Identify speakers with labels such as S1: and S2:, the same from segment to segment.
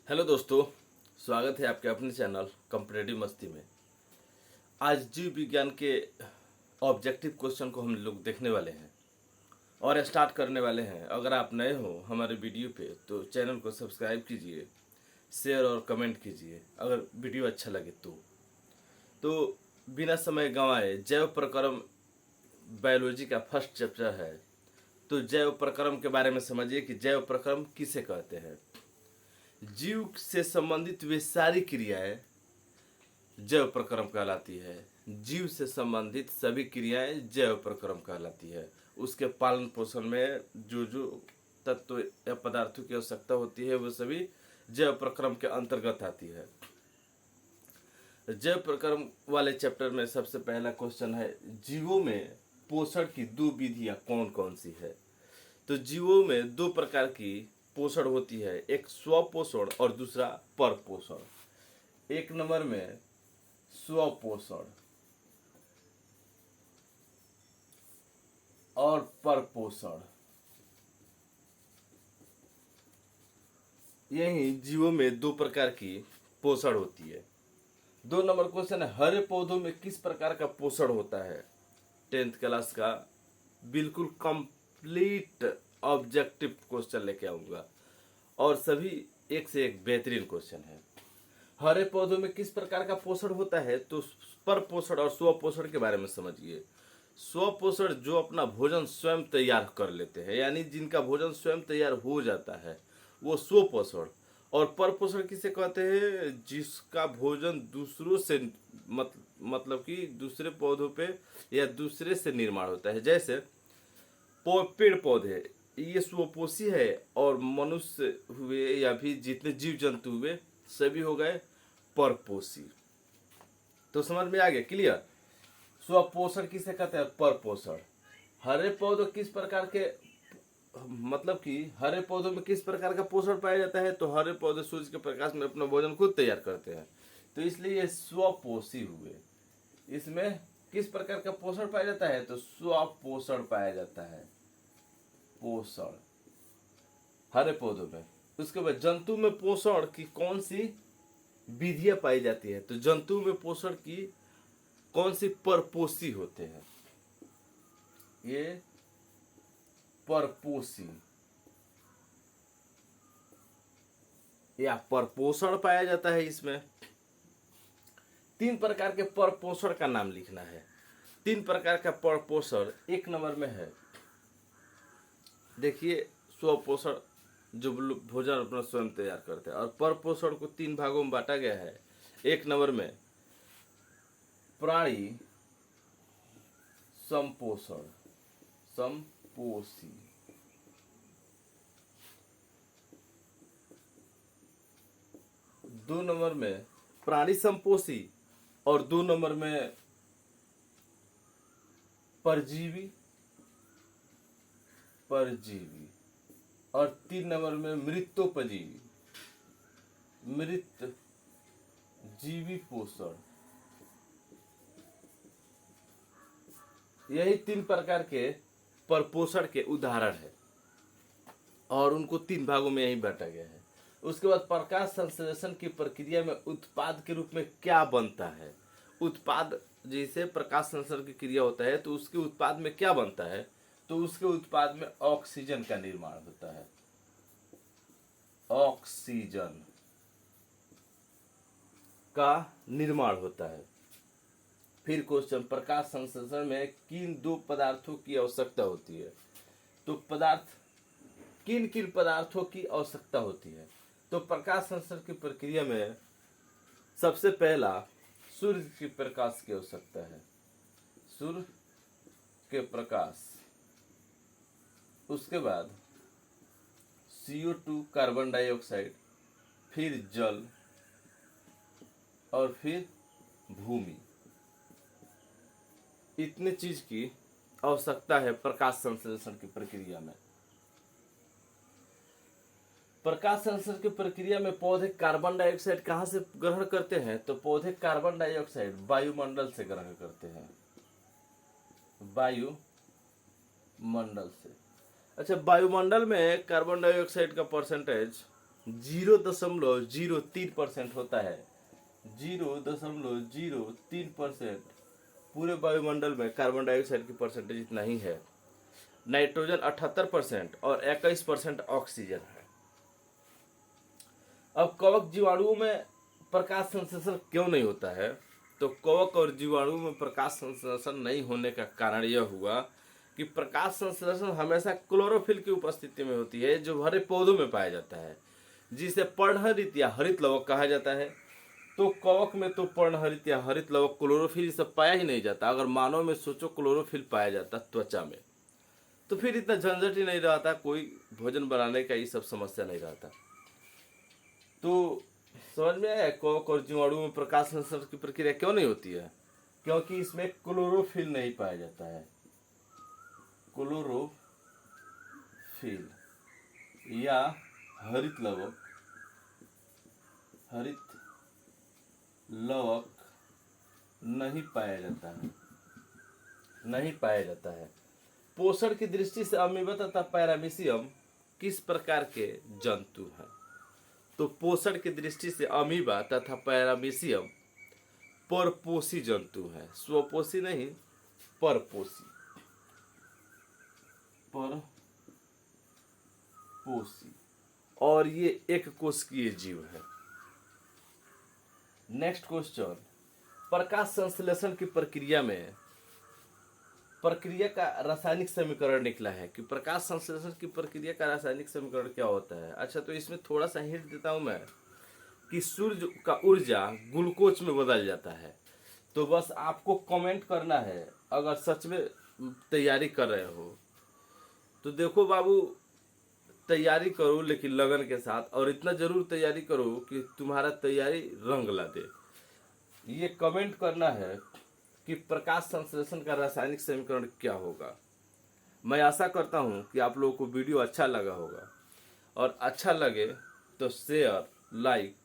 S1: Hello दोस्तों, स्वागत है आपके अपने चैनल कंपैरेटिव मस्ती में। आज जीव विज्ञान के ऑब्जेक्टिव क्वेश्चन को हम लोग देखने वाले हैं और स्टार्ट करने वाले हैं। अगर आप नए हो हमारे वीडियो पे तो चैनल को सब्सक्राइब कीजिए, शेयर और कमेंट कीजिए अगर वीडियो अच्छा लगे तो बिना समय गंवाए जैव प्रक्रम बायोलॉजी का फर्स्ट चैप्टर है। तो जैव प्रक्रम के बारे में समझिए कि जैव प्रक्रम किसे कहते हैं। जीव से संबंधित वे सारी क्रियाएं जैव प्रक्रम कहलाती है। जीव से संबंधित सभी क्रियाएं जैव प्रक्रम कहलाती है। उसके पालन पोषण में जो जो तत्व या पदार्थों की आवश्यकता होती है वो सभी जैव प्रक्रम के अंतर्गत आती है। जैव प्रक्रम वाले चैप्टर में सबसे पहला क्वेश्चन है, जीवों में पोषण की दो विधियां कौन कौन सी है। तो जीवों में दो प्रकार की पोषण होती है, एक स्वपोषण और दूसरा परपोषण। एक नंबर में स्वपोषण और परपोषण, यही जीवों में दो प्रकार की पोषण होती है। 2 नंबर क्वेश्चन है, हरे पौधों में किस प्रकार का पोषण होता है। 10th क्लास का बिल्कुल कंप्लीट ऑब्जेक्टिव क्वेश्चन लेके आऊंगा और सभी एक से एक बेहतरीन क्वेश्चन है। हरे पौधों में किस प्रकार का पोषण होता है, तो पर पोषण और स्वपोषण के बारे में समझिए। स्वपोषण जो अपना भोजन स्वयं तैयार कर लेते हैं, यानी जिनका भोजन स्वयं तैयार हो जाता है वो स्वपोषण। और परपोषण किसे कहते हैं, जिसका भोजन दूसरों से मतलब कि दूसरे पौधों पे या दूसरे से निर्माण होता है। जैसे पेड़ पौधे ये स्वपोषी है और मनुष्य हुए या फिर जितने जीव जंतु हुए सभी हो गए परपोषी। तो समझ में आ गया, क्लियर। स्वपोषण किसे कहते हैं, परपोषण। हरे पौधे किस प्रकार के मतलब कि हरे पौधों में किस प्रकार का पोषण पाया जाता है, तो हरे पौधे सूर्य के प्रकाश में अपना भोजन खुद तैयार करते हैं, तो इसलिए ये स्वपोषी हुए। इसमें किस प्रकार का पोषण पाया जाता है, तो स्वपोषण पाया जाता है, पोषण हरे पौधों में। उसके बाद जंतु में पोषण की कौन सी विधियां पाई जाती है, तो जंतु में पोषण की कौन सी परपोषी होते हैं, ये परपोषी या परपोषण पाया जाता है। इसमें 3 प्रकार के परपोषण का नाम लिखना है। 3 प्रकार का परपोषण 1 नंबर में है, देखिए, स्वपोषण जो भोजन अपना स्वयं तैयार करते हैं, और परपोषण को 3 भागों में बांटा गया है। 1 नंबर में प्राणी संपोषण संपोषी, 2 नंबर में प्राणी संपोषी, और 2 नंबर में परजीवी परजीवी, और 3 नंबर में मृतोपजीवी मृत जीवी पोषण। यही 3 प्रकार के परपोषण के उदाहरण है और उनको 3 भागों में यही बांटा गया है। उसके बाद प्रकाश संश्लेषण की प्रक्रिया में उत्पाद के रूप में क्या बनता है। उत्पाद जैसे प्रकाश संश्लेषण की क्रिया होता है तो उसके उत्पाद में क्या बनता है, तो उसके उत्पाद में ऑक्सीजन का निर्माण होता है, ऑक्सीजन का निर्माण होता है। फिर क्वेश्चन, प्रकाश संश्लेषण में किन 2 पदार्थों की आवश्यकता होती है, तो किन किन पदार्थों की आवश्यकता होती है, तो प्रकाश संश्लेषण की प्रक्रिया में सबसे पहला सूर्य के प्रकाश की आवश्यकता है, सूर्य के प्रकाश। उसके बाद CO2 कार्बन डाइऑक्साइड, फिर जल और फिर भूमि। इतने चीज की आवश्यकता है प्रकाश संश्लेषण की प्रक्रिया में। प्रकाश संश्लेषण की प्रक्रिया में पौधे कार्बन डाइऑक्साइड कहाँ से ग्रहण करते हैं, तो पौधे कार्बन डाइऑक्साइड वायुमंडल से ग्रहण करते हैं, वायुमंडल से। अच्छा, वायुमंडल में कार्बन डाइऑक्साइड का परसेंटेज 0.03% होता है। 0.03% पूरे वायुमंडल में कार्बन डाइऑक्साइड की परसेंटेज इतना ही है। नाइट्रोजन 78% और 21% ऑक्सीजन है। अब कवक जीवाणुओं में प्रकाश संश्लेषण क्यों नहीं होता है? तो कवक और जीवाणु में प्रकाश संश्लेषण नहीं होने का कारण यह हुआ कि प्रकाश संश्लेषण हमेशा क्लोरोफिल की उपस्थिति में होती है, जो हरे पौधों में पाया जाता है, जिसे पर्णहरित या हरित लवक कहा जाता है। तो कवक में तो पर्णहरित या हरित लवक, क्लोरोफिल सब पाया ही नहीं जाता। अगर मानव में सोचो क्लोरोफिल पाया जाता त्वचा में, तो फिर इतना झंझट ही नहीं रहता, कोई भोजन बनाने का ये सब समस्या नहीं रहता। तो समझ में आया कवक और जीवाणु में प्रकाश संश्लेषण की प्रक्रिया क्यों नहीं होती है? क्योंकि इसमें क्लोरोफिल नहीं पाया जाता है। क्लोरोफिल या हरित लवक नहीं पाया जाता है। पोषण की दृष्टि से अमीबा तथा पैरामीशियम किस प्रकार के जंतु हैं? तो पोषण की दृष्टि से अमीबा तथा पैरामीशियम परपोषी जंतु हैं। स्वपोषी नहीं, परपोषी। और ये एक कोशिकीय जीव है। नेक्स्ट क्वेश्चन, प्रकाश संश्लेषण की प्रक्रिया का रासायनिक समीकरण निकला है कि प्रकाश संश्लेषण की प्रक्रिया का रासायनिक समीकरण क्या होता है? अच्छा, तो इसमें थोड़ा सा हिंट देता हूं मैं कि सूर्य का ऊर्जा ग्लूकोज में बदल जाता है। तो बस आपको कमेंट करना है, अगर सच में तैयारी कर रहे हो तो देखो बाबू, तैयारी करो लेकिन लगन के साथ, और इतना जरूर तैयारी करो कि तुम्हारा तैयारी रंग ला दे। ये कमेंट करना है कि प्रकाश संश्लेषण का रासायनिक समीकरण क्या होगा। मैं आशा करता हूं कि आप लोगों को वीडियो अच्छा लगा होगा, और अच्छा लगे तो शेयर, लाइक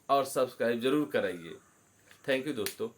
S1: और सब्सक्राइब जरूर कराइए। थैंक यू दोस्तों।